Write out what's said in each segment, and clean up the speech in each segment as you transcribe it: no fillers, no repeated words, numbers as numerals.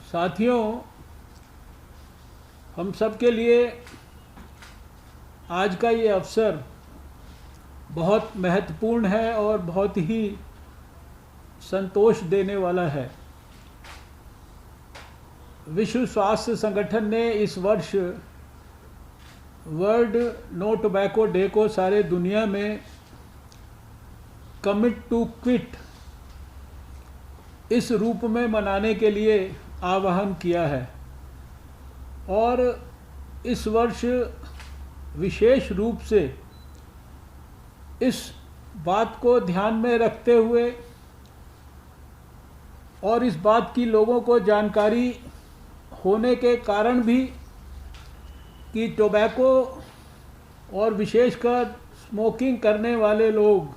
साथियों, हम सब के लिए आज का ये अवसर बहुत महत्वपूर्ण है और बहुत ही संतोष देने वाला है। विश्व स्वास्थ्य संगठन ने इस वर्ष वर्ल्ड नो टोबैको डे को सारे दुनिया में कमिट टू क्विट इस रूप में मनाने के लिए आह्वान किया है। और इस वर्ष विशेष रूप से इस बात को ध्यान में रखते हुए और इस बात की लोगों को जानकारी होने के कारण भी कि टोबैको और विशेषकर स्मोकिंग करने वाले लोग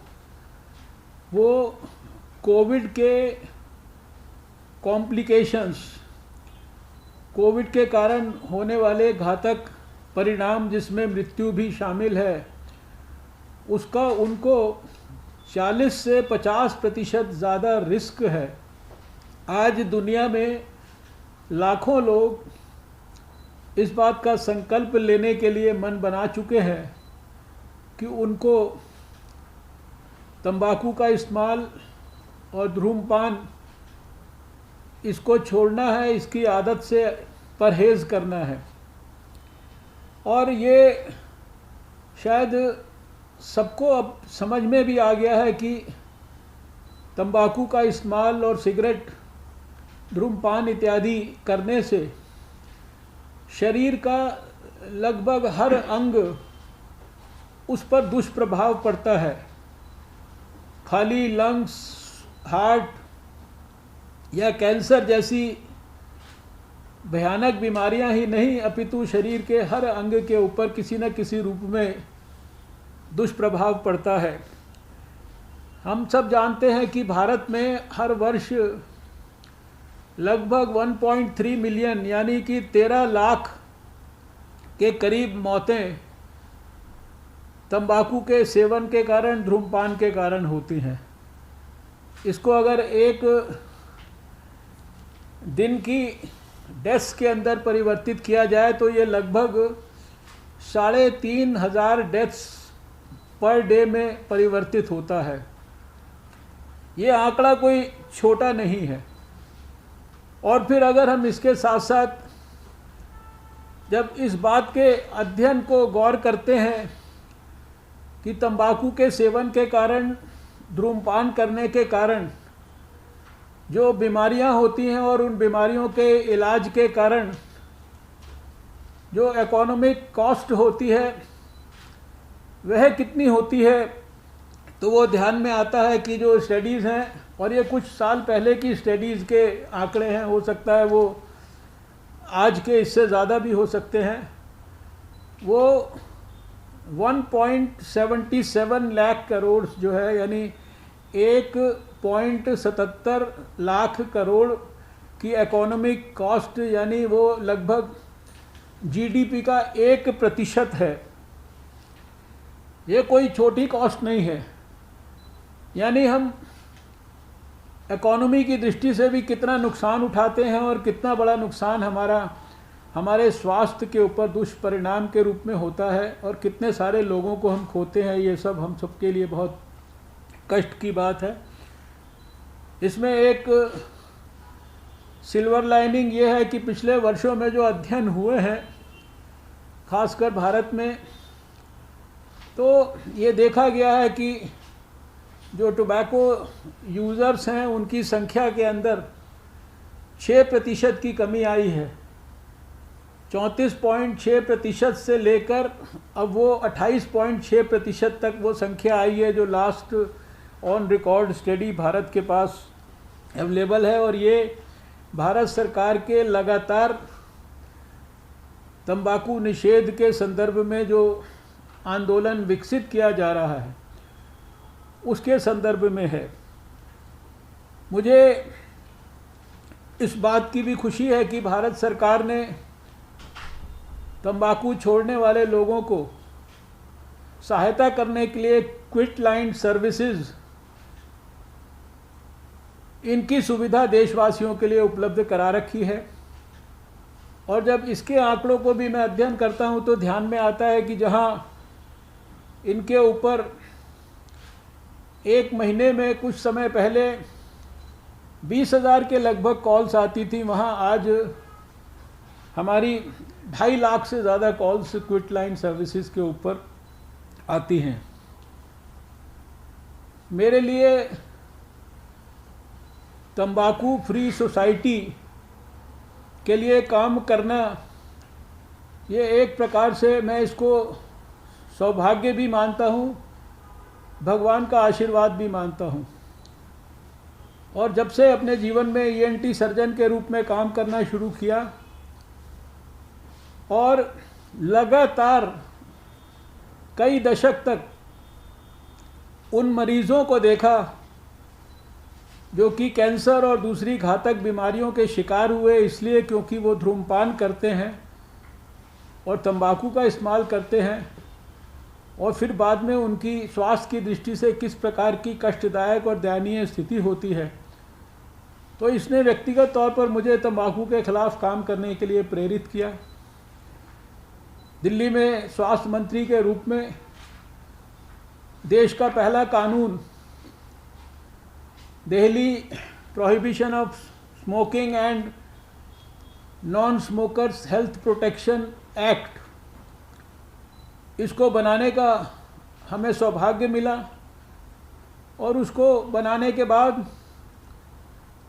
वो कोविड के कॉम्प्लिकेशंस, कोविड के कारण होने वाले घातक परिणाम जिसमें मृत्यु भी शामिल है, उसका उनको 40 से 50% ज़्यादा रिस्क है। आज दुनिया में लाखों लोग इस बात का संकल्प लेने के लिए मन बना चुके हैं कि उनको तंबाकू का इस्तेमाल और धूम्रपान इसको छोड़ना है, इसकी आदत से परहेज़ करना है। और ये शायद सबको अब समझ में भी आ गया है कि तंबाकू का इस्तेमाल और सिगरेट, धूम्रपान इत्यादि करने से शरीर का लगभग हर अंग उस पर दुष्प्रभाव पड़ता है। खाली लंग्स, हार्ट या कैंसर जैसी भयानक बीमारियां ही नहीं, अपितु शरीर के हर अंग के ऊपर किसी न किसी रूप में दुष्प्रभाव पड़ता है। हम सब जानते हैं कि भारत में हर वर्ष लगभग 1.3 मिलियन यानी कि 13 लाख के करीब मौतें तंबाकू के सेवन के कारण, धूम्रपान के कारण होती हैं। इसको अगर एक दिन की डेथ्स के अंदर परिवर्तित किया जाए तो ये लगभग 3,500 डेथ्स पर डे में परिवर्तित होता है। ये आंकड़ा कोई छोटा नहीं है। और फिर अगर हम इसके साथ साथ जब इस बात के अध्ययन को गौर करते हैं कि तंबाकू के सेवन के कारण, धूम्रपान करने के कारण जो बीमारियां होती हैं और उन बीमारियों के इलाज के कारण जो इकोनॉमिक कॉस्ट होती है वह कितनी होती है, तो वो ध्यान में आता है कि जो स्टडीज़ हैं, और ये कुछ साल पहले की स्टडीज़ के आंकड़े हैं, हो सकता है वो आज के इससे ज़्यादा भी हो सकते हैं, वो 1.77 लाख करोड़ जो है, यानी 1.77 लाख करोड़ की इकोनॉमिक कॉस्ट, यानी वो लगभग जीडीपी का 1% है। ये कोई छोटी कॉस्ट नहीं है। यानी हम इकोनॉमी की दृष्टि से भी कितना नुकसान उठाते हैं और कितना बड़ा नुकसान हमारे स्वास्थ्य के ऊपर दुष्परिणाम के रूप में होता है, और कितने सारे लोगों को हम खोते हैं। ये सब हम सबके लिए बहुत कष्ट की बात है। इसमें एक सिल्वर लाइनिंग ये है कि पिछले वर्षों में जो अध्ययन हुए हैं, खासकर भारत में, तो ये देखा गया है कि जो टोबैको यूज़र्स हैं उनकी संख्या के अंदर 6% की कमी आई है। 34.6% से लेकर अब वो 28.6% तक वो संख्या आई है, जो last on record study Bharat के पास अवेलेबल है। और ये भारत सरकार के लगातार तंबाकू निषेध के संदर्भ में जो आंदोलन विकसित किया जा रहा है उसके संदर्भ में है। मुझे इस बात की भी खुशी है कि भारत सरकार ने तंबाकू छोड़ने वाले लोगों को सहायता करने के लिए क्विट लाइन सर्विसेज, इनकी सुविधा देशवासियों के लिए उपलब्ध करा रखी है। और जब इसके आंकड़ों को भी मैं अध्ययन करता हूँ तो ध्यान में आता है कि जहाँ इनके ऊपर एक महीने में कुछ समय पहले 20,000 के लगभग कॉल्स आती थी, वहाँ आज हमारी 2.5 लाख से ज़्यादा कॉल्स क्विट लाइन सर्विसेज के ऊपर आती हैं। मेरे लिए तंबाकू फ्री सोसाइटी के लिए काम करना, ये एक प्रकार से मैं इसको सौभाग्य भी मानता हूँ, भगवान का आशीर्वाद भी मानता हूँ। और जब से अपने जीवन में ENT सर्जन के रूप में काम करना शुरू किया और लगातार कई दशक तक उन मरीज़ों को देखा जो कि कैंसर और दूसरी घातक बीमारियों के शिकार हुए, इसलिए क्योंकि वो धूम्रपान करते हैं और तंबाकू का इस्तेमाल करते हैं, और फिर बाद में उनकी स्वास्थ्य की दृष्टि से किस प्रकार की कष्टदायक और दयनीय स्थिति होती है। तो इसने व्यक्तिगत तौर पर मुझे तंबाकू के खिलाफ काम करने के लिए प्रेरित किया। दिल्ली में स्वास्थ्य मंत्री के रूप में देश का पहला कानून, Delhi prohibition of smoking and non smokers health protection act, इसको बनाने का हमें सौभाग्य मिला। और उसको बनाने के बाद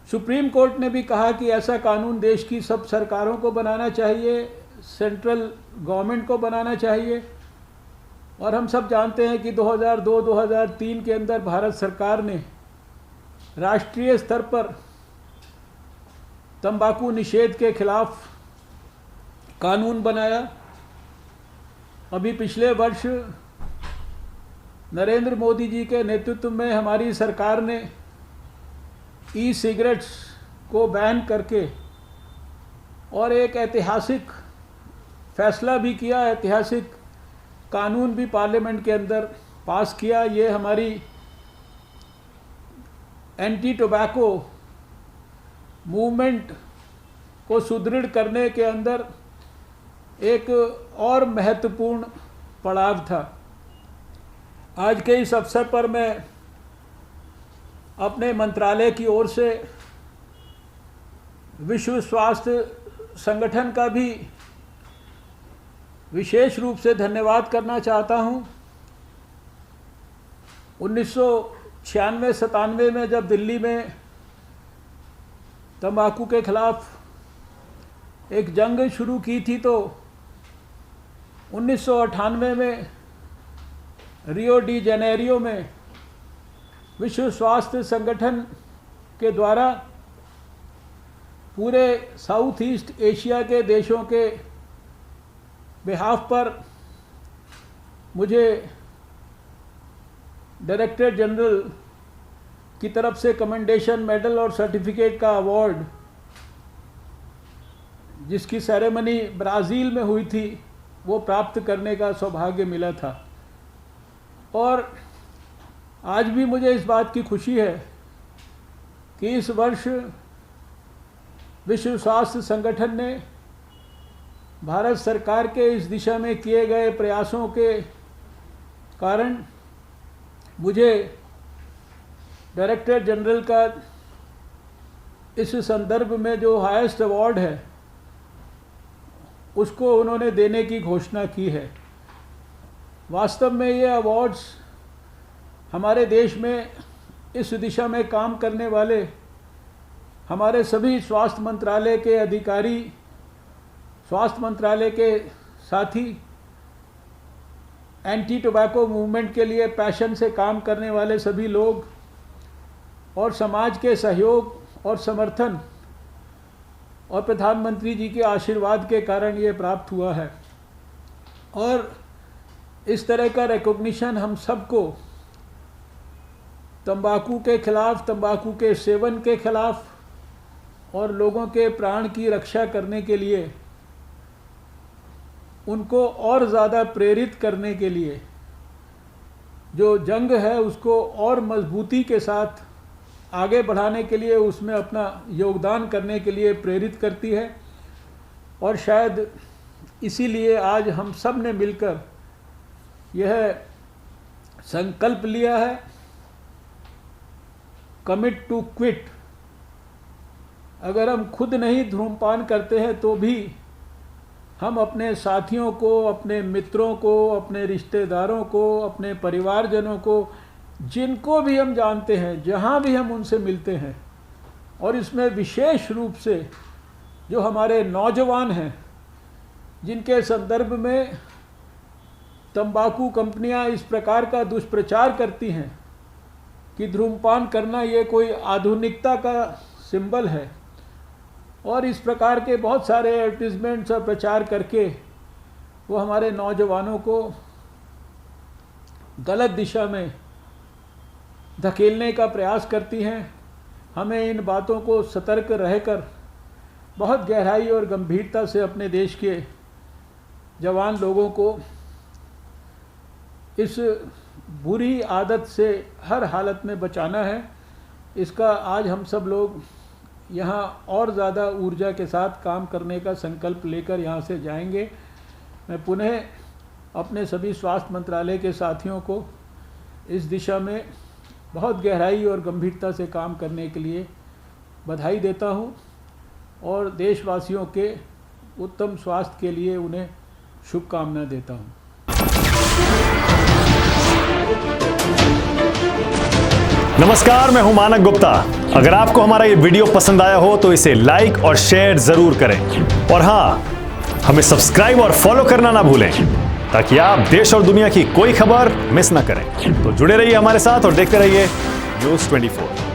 सुप्रीम कोर्ट ने भी कहा कि ऐसा कानून देश की सब सरकारों को बनाना चाहिए, सेंट्रल गवर्नमेंट को बनाना चाहिए। और हम सब जानते हैं कि 2002-2003 के अंदर भारत सरकार ने राष्ट्रीय स्तर पर तंबाकू निषेध के खिलाफ कानून बनाया। अभी पिछले वर्ष नरेंद्र मोदी जी के नेतृत्व में हमारी सरकार ने सिगरेट्स को बैन करके और एक ऐतिहासिक फैसला भी किया, ऐतिहासिक कानून भी पार्लियामेंट के अंदर पास किया। ये हमारी एंटी टोबैको मूवमेंट को सुदृढ़ करने के अंदर एक और महत्वपूर्ण पड़ाव था। आज के इस अवसर पर मैं अपने मंत्रालय की ओर से विश्व स्वास्थ्य संगठन का भी विशेष रूप से धन्यवाद करना चाहता हूँ। 1996-97 में जब दिल्ली में तंबाकू के खिलाफ एक जंग शुरू की थी, तो 1998 में रियो डी जनेरियो में विश्व स्वास्थ्य संगठन के द्वारा पूरे साउथ ईस्ट एशिया के देशों के बिहाफ पर मुझे डायरेक्टर जनरल की तरफ से कमेंडेशन मेडल और सर्टिफिकेट का अवार्ड, जिसकी सेरेमनी ब्राज़ील में हुई थी, वो प्राप्त करने का सौभाग्य मिला था। और आज भी मुझे इस बात की खुशी है कि इस वर्ष विश्व स्वास्थ्य संगठन ने भारत सरकार के इस दिशा में किए गए प्रयासों के कारण मुझे डायरेक्टर जनरल का इस संदर्भ में जो हाईएस्ट अवार्ड है उसको उन्होंने देने की घोषणा की है। वास्तव में ये अवार्ड्स हमारे देश में इस दिशा में काम करने वाले हमारे सभी स्वास्थ्य मंत्रालय के अधिकारी, स्वास्थ्य मंत्रालय के साथी, एंटी टोबैको मूवमेंट के लिए पैशन से काम करने वाले सभी लोग और समाज के सहयोग और समर्थन और प्रधानमंत्री जी के आशीर्वाद के कारण ये प्राप्त हुआ है। और इस तरह का रिकॉग्निशन हम सबको तंबाकू के खिलाफ, तंबाकू के सेवन के खिलाफ और लोगों के प्राण की रक्षा करने के लिए, उनको और ज़्यादा प्रेरित करने के लिए, जो जंग है उसको और मजबूती के साथ आगे बढ़ाने के लिए, उसमें अपना योगदान करने के लिए प्रेरित करती है। और शायद इसीलिए आज हम सब ने मिलकर यह संकल्प लिया है, कमिट टू क्विट। अगर हम खुद नहीं धूम्रपान करते हैं तो भी हम अपने साथियों को, अपने मित्रों को, अपने रिश्तेदारों को, अपने परिवारजनों को, जिनको भी हम जानते हैं, जहाँ भी हम उनसे मिलते हैं, और इसमें विशेष रूप से जो हमारे नौजवान हैं, जिनके संदर्भ में तंबाकू कंपनियां इस प्रकार का दुष्प्रचार करती हैं कि धूम्रपान करना ये कोई आधुनिकता का सिंबल है, और इस प्रकार के बहुत सारे एडवर्टीजमेंट्स और प्रचार करके वो हमारे नौजवानों को गलत दिशा में धकेलने का प्रयास करती हैं। हमें इन बातों को सतर्क रहकर बहुत गहराई और गंभीरता से अपने देश के जवान लोगों को इस बुरी आदत से हर हालत में बचाना है। इसका आज हम सब लोग यहाँ और ज़्यादा ऊर्जा के साथ काम करने का संकल्प लेकर यहाँ से जाएंगे। मैं पुनः अपने सभी स्वास्थ्य मंत्रालय के साथियों को इस दिशा में बहुत गहराई और गंभीरता से काम करने के लिए बधाई देता हूँ, और देशवासियों के उत्तम स्वास्थ्य के लिए उन्हें शुभकामना देता हूँ। नमस्कार, मैं हूं मानक गुप्ता। अगर आपको हमारा ये वीडियो पसंद आया हो तो इसे लाइक और शेयर जरूर करें, और हाँ, हमें सब्सक्राइब और फॉलो करना ना भूलें ताकि आप देश और दुनिया की कोई खबर मिस ना करें। तो जुड़े रहिए हमारे साथ और देखते रहिए न्यूज़ 24।